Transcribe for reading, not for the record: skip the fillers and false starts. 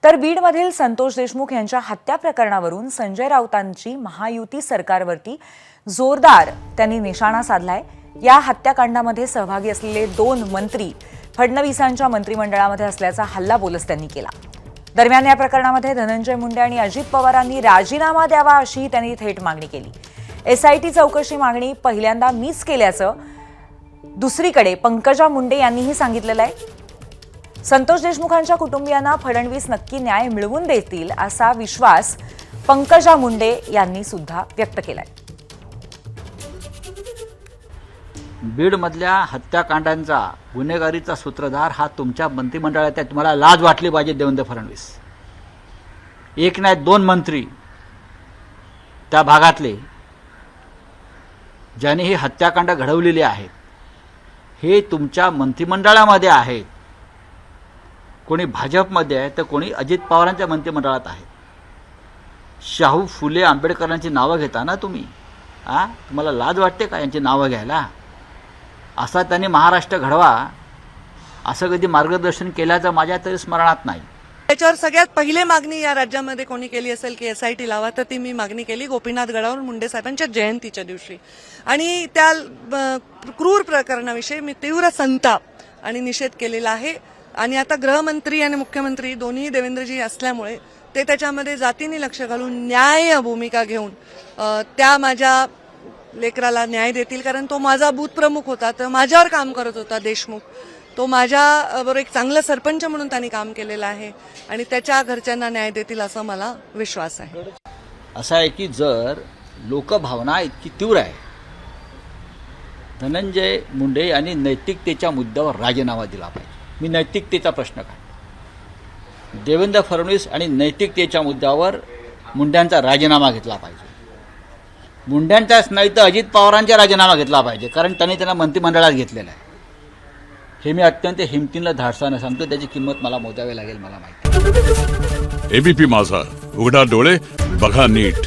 तर बीडमधील संतोष देशमुख यांच्या हत्या प्रकरणावरून संजय राऊतांची महायुती सरकारवरती जोरदार त्यांनी निशाणा साधलाय। या हत्याकांडामध्ये सहभागी असलेले 2 मंत्री फडणवीसांच्या मंत्रिमंडळामध्ये असल्याचा हल्लाबोलच त्यांनी केला। दरम्यान या प्रकरणामध्ये धनंजय मुंडे आणि अजित पवारांनी राजीनामा द्यावा अशी त्यांनी थेट मागणी केली। एसआयटी चौकशी मागणी पहिल्यांदा मीच केल्याचं दुसरीकडे पंकजा मुंडे यांनीही सांगितलेलं आहे। संतोष देशमुखांच्या कुटुंबियांना फडणवीस नक्की न्याय मिळवून देतील असा विश्वास पंकजा मुंडे यांनी सुद्धा व्यक्त केलाय। बीडमधल्या हत्याकांडांचा गुन्हेगारीचा सूत्रधार हा तुमच्या मंत्रिमंडळात आहे। तुम्हाला लाज वाटली पाहिजे देवेंद्र फडणवीस। एक नाही 2 मंत्री त्या भागातले ज्यांनी ही हत्याकांड घडवलेली आहेत हे तुमच्या मंत्रिमंडळामध्ये आहेत। कोणी भाजपमध्ये आहे तर कोणी अजित पवारांच्या मंत्रिमंडळात आहे। शाहू फुले आंबेडकरांची नावं घेता ना तुम्ही? तुम्हाला लाज वाटते का यांची नावं घ्यायला? असा त्यांनी महाराष्ट्र घडवा असं कधी मार्गदर्शन केल्याचं माझ्या तरी स्मरणात नाही। त्याच्यावर सगळ्यात पहिली मागणी या राज्यामध्ये कोणी केली असेल की एसआयटी लावा, तर ती मी मागणी केली गोपीनाथ गडावर मुंडे साहेबांच्या जयंतीच्या दिवशी। आणि त्या क्रूर प्रकरणाविषयी मी तीव्र संताप आणि निषेध केलेला आहे। आणि आता गृहमंत्री आणि मुख्यमंत्री दोन्ही देवेंद्रजी असल्यामुळे ते त्याच्यामध्ये जातीने लक्ष घालून न्याय भूमिका घेऊन त्या माझ्या लेकराला न्याय देतील। कारण तो माझा बूथ प्रमुख होता, तर माझ्यावर काम करत होता देशमुख। तो माझ्याबरोबर एक चांगला सरपंच म्हणून त्यांनी काम केलेलं आहे आणि त्याच्या घरच्यांना न्याय देतील असा मला विश्वास आहे। असं आहे की जर लोकभावना इतकी तीव्र आहे, धनंजय मुंडे यांनी नैतिकतेच्या मुद्द्यावर राजीनामा दिला पाहिजे। मी नैतिकतेचा प्रश्न काय, देवेंद्र फडणवीस आणि नैतिकतेच्या मुद्द्यावर मुंड्यांचा राजीनामा घेतला पाहिजे। मुंड्यांचाच नाही तर अजित पवारांचा राजीनामा घेतला पाहिजे, कारण त्यांना मंत्रिमंडळात घेतलेलं आहे। हे मी अत्यंत हिमतीनं धाडसानं सांगतो, त्याची किंमत मला मोजावी लागेल, मला माहिती। एबीपी माझा, उघडा डोळे बघा नीट।